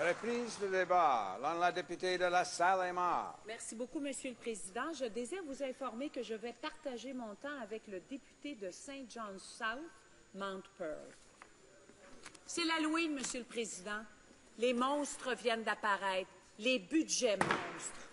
Reprise de débat. La députée de la Salle-et-Mar. Merci beaucoup, Monsieur le Président. Je désire vous informer que je vais partager mon temps avec le député de Saint John's South, Mount Pearl. C'est l'Halloween, Monsieur le Président. Les monstres viennent d'apparaître, les budgets monstres.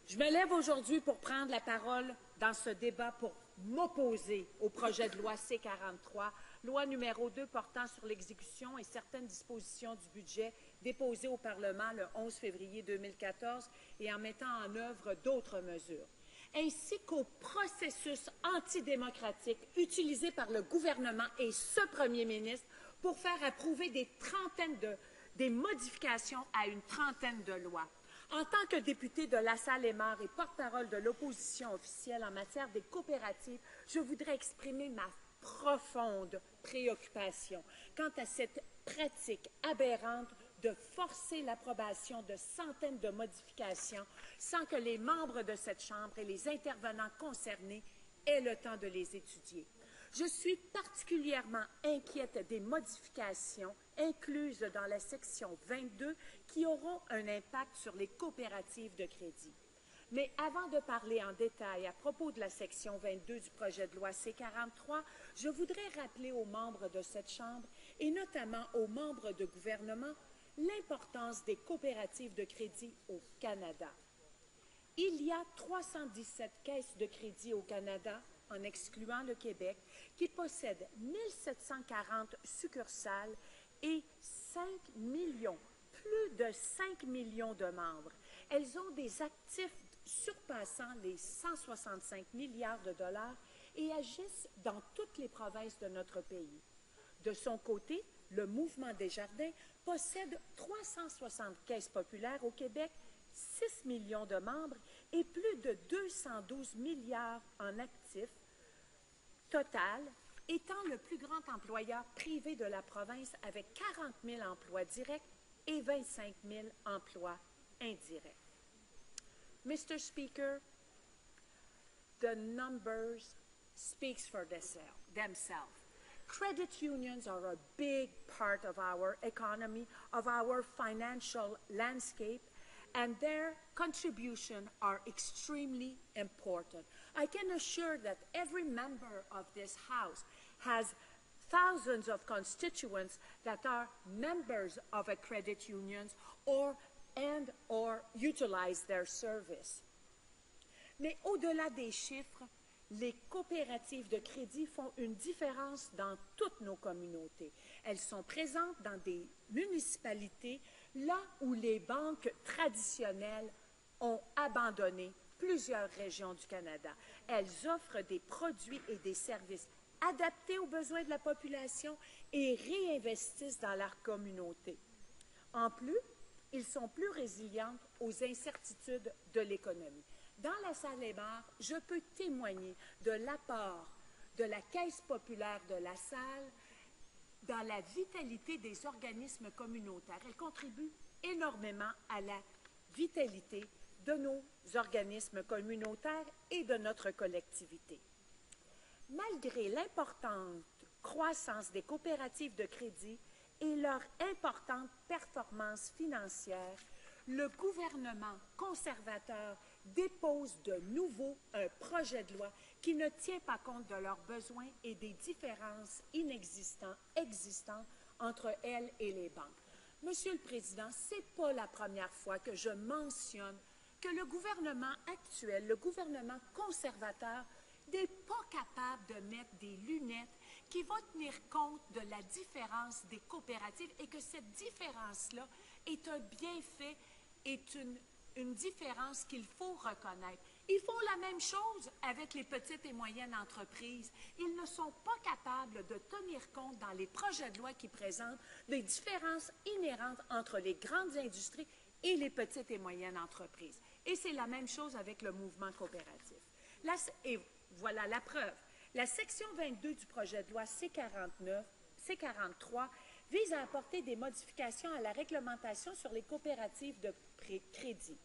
Je me lève aujourd'hui pour prendre la parole dans ce débat pour m'opposer au projet de loi C-43, loi numéro 2 portant sur l'exécution et certaines dispositions du budget déposé au Parlement le 11 février 2014 et en mettant en œuvre d'autres mesures, ainsi qu'au processus antidémocratique utilisé par le gouvernement et ce premier ministre pour faire approuver des modifications à une trentaine de lois. En tant que député de la Salle-et-Mar et porte-parole de l'opposition officielle en matière des coopératives, je voudrais exprimer ma profonde préoccupation quant à cette pratique aberrante de forcer l'approbation de centaines de modifications sans que les membres de cette Chambre et les intervenants concernés aient le temps de les étudier. Je suis particulièrement inquiète des modifications incluses dans la section 22 qui auront un impact sur les coopératives de crédit. Mais avant de parler en détail à propos de la section 22 du projet de loi C-43, je voudrais rappeler aux membres de cette Chambre et notamment aux membres de gouvernement l'importance des coopératives de crédit au Canada. Il y a 317 caisses de crédit au Canada, en excluant le Québec, qui possèdent 1740 succursales et plus de 5 millions de membres. Elles ont des actifs surpassant les 165 milliards de dollars et agissent dans toutes les provinces de notre pays. De son côté, le Mouvement Desjardins possède 360 caisses populaires au Québec, 6 millions de membres et plus de 212 milliards en actifs, total, étant le plus grand employeur privé de la province avec 40 000 emplois directs et 25 000 emplois indirects. Mr. Speaker, the numbers speak for themselves. Credit unions are a big part of our economy, of our financial landscape, and their contributions are extremely important. I can assure that every member of this House has thousands of constituents that are members of a credit union or utilize their service. Mais au-delà des chiffres, les coopératives de crédit font une différence dans toutes nos communautés. Elles sont présentes dans des municipalités, là où les banques traditionnelles ont abandonné plusieurs régions du Canada. Elles offrent des produits et des services adaptés aux besoins de la population et réinvestissent dans leur communauté. En plus, ils sont plus résilientes aux incertitudes de l'économie. Dans la Salle-et-Mar, je peux témoigner de l'apport de la Caisse populaire de la Salle dans la vitalité des organismes communautaires. Elle contribue énormément à la vitalité de nos organismes communautaires et de notre collectivité. Malgré l'importante croissance des coopératives de crédit et leur importante performance financière, le gouvernement conservateur dépose de nouveau un projet de loi qui ne tient pas compte de leurs besoins et des différences existantes entre elles et les banques. Monsieur le Président, ce n'est pas la première fois que je mentionne que le gouvernement actuel, le gouvernement conservateur, n'est pas capable de mettre des lunettes qui vont tenir compte de la différence des coopératives et que cette différence-là est un bienfait, est une différence qu'il faut reconnaître. Ils font la même chose avec les petites et moyennes entreprises. Ils ne sont pas capables de tenir compte dans les projets de loi qui présentent des différences inhérentes entre les grandes industries et les petites et moyennes entreprises. Et c'est la même chose avec le mouvement coopératif. Et voilà la preuve. La section 22 du projet de loi C-43 vise à apporter des modifications à la réglementation sur les coopératives de crédit.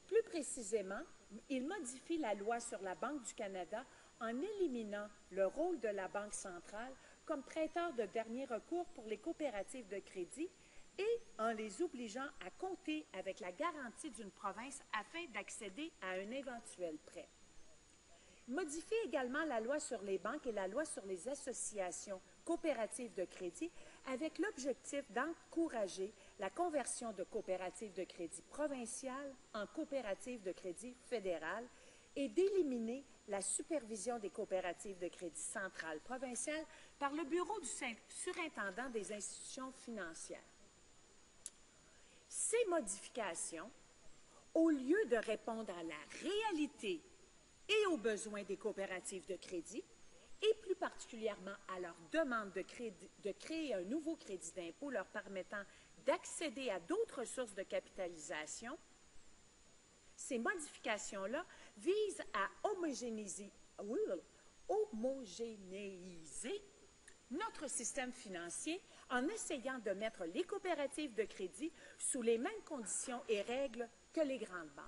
Plus précisément, il modifie la loi sur la Banque du Canada en éliminant le rôle de la Banque centrale comme prêteur de dernier recours pour les coopératives de crédit, et en les obligeant à compter avec la garantie d'une province afin d'accéder à un éventuel prêt. Modifie également la loi sur les banques et la loi sur les associations coopératives de crédit avec l'objectif d'encourager la conversion de coopératives de crédit provinciales en coopératives de crédit fédérales et d'éliminer la supervision des coopératives de crédit centrales provinciales par le Bureau du surintendant des institutions financières. Ces modifications, au lieu de répondre à la réalité et aux besoins des coopératives de crédit, et plus particulièrement à leur demande de créer un nouveau crédit d'impôt leur permettant d'accéder à d'autres sources de capitalisation, ces modifications-là visent à homogénéiser notre système financier en essayant de mettre les coopératives de crédit sous les mêmes conditions et règles que les grandes banques.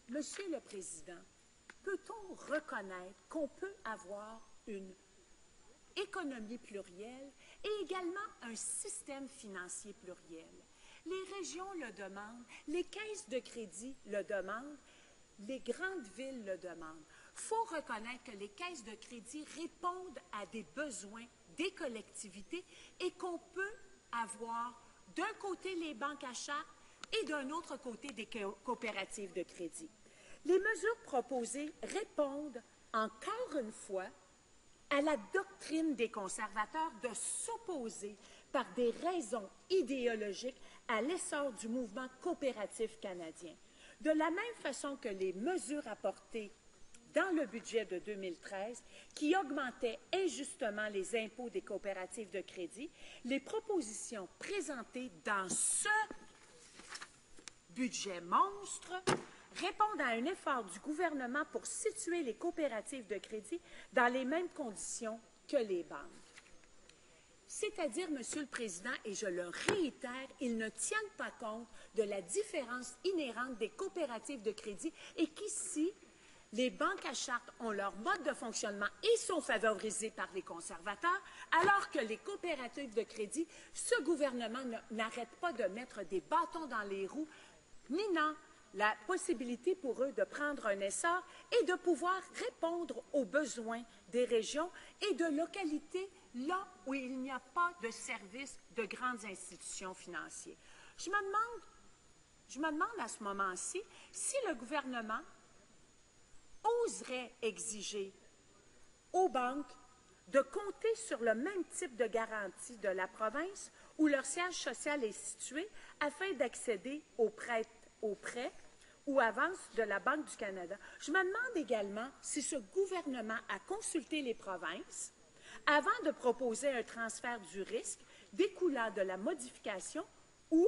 Monsieur le Président, peut-on reconnaître qu'on peut avoir une économie plurielle et également un système financier pluriel? Les régions le demandent, les caisses de crédit le demandent, les grandes villes le demandent. Il faut reconnaître que les caisses de crédit répondent à des besoins des collectivités et qu'on peut avoir d'un côté les banques à charte et d'un autre côté des coopératives de crédit. Les mesures proposées répondent encore une fois à la doctrine des conservateurs de s'opposer par des raisons idéologiques à l'essor du mouvement coopératif canadien. De la même façon que les mesures apportées dans le budget de 2013, qui augmentaient injustement les impôts des coopératives de crédit, les propositions présentées dans ce budget monstre répondent à un effort du gouvernement pour situer les coopératives de crédit dans les mêmes conditions que les banques. C'est-à-dire, Monsieur le Président, et je le réitère, ils ne tiennent pas compte de la différence inhérente des coopératives de crédit et qu'ici, les banques à charte ont leur mode de fonctionnement et sont favorisées par les conservateurs, alors que les coopératives de crédit, ce gouvernement n'arrête pas de mettre des bâtons dans les roues, minant la possibilité pour eux de prendre un essor et de pouvoir répondre aux besoins des régions et de localités là où il n'y a pas de service de grandes institutions financières. Je me demande à ce moment-ci si le gouvernement oserait exiger aux banques de compter sur le même type de garantie de la province où leur siège social est situé afin d'accéder aux prêts ou avances de la Banque du Canada. Je me demande également si ce gouvernement a consulté les provinces avant de proposer un transfert du risque découlant de la modification ou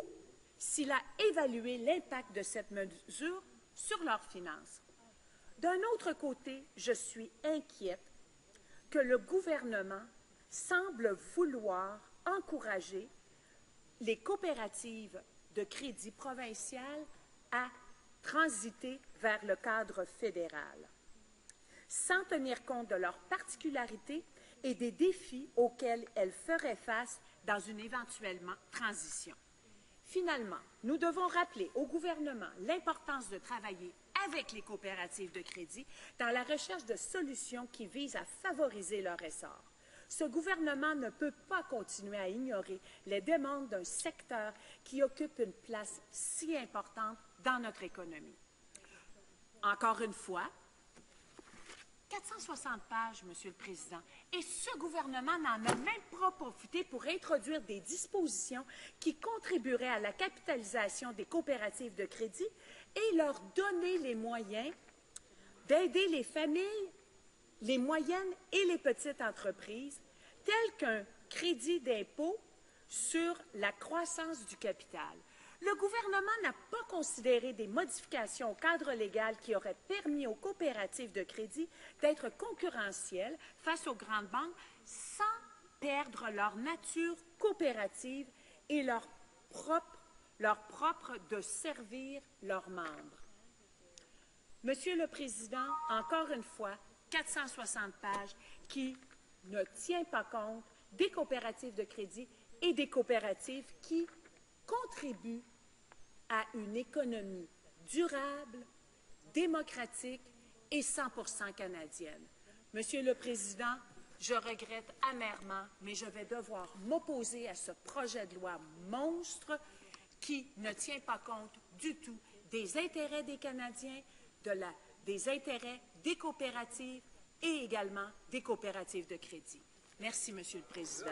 s'il a évalué l'impact de cette mesure sur leurs finances. D'un autre côté, je suis inquiète que le gouvernement semble vouloir encourager les coopératives de crédit provinciales à transiter vers le cadre fédéral, sans tenir compte de leurs particularités et des défis auxquels elles feraient face dans une éventuelle transition. Finalement, nous devons rappeler au gouvernement l'importance de travailler avec les coopératives de crédit dans la recherche de solutions qui visent à favoriser leur essor. Ce gouvernement ne peut pas continuer à ignorer les demandes d'un secteur qui occupe une place si importante dans notre économie. Encore une fois, 460 pages, Monsieur le Président, et ce gouvernement n'en a même pas profité pour introduire des dispositions qui contribueraient à la capitalisation des coopératives de crédit et leur donner les moyens d'aider les familles, les moyennes et les petites entreprises, telles qu'un crédit d'impôt sur la croissance du capital. Le gouvernement n'a pas considéré des modifications au cadre légal qui auraient permis aux coopératives de crédit d'être concurrentielles face aux grandes banques sans perdre leur nature coopérative et leur propre de servir leurs membres. Monsieur le Président, encore une fois, 460 pages qui ne tient pas compte des coopératives de crédit et des coopératives qui contribuent à une économie durable, démocratique et 100% canadienne. Monsieur le Président, je regrette amèrement, mais je vais devoir m'opposer à ce projet de loi monstre qui ne tient pas compte du tout des intérêts des Canadiens, des intérêts des coopératives et également des coopératives de crédit. Merci, Monsieur le Président.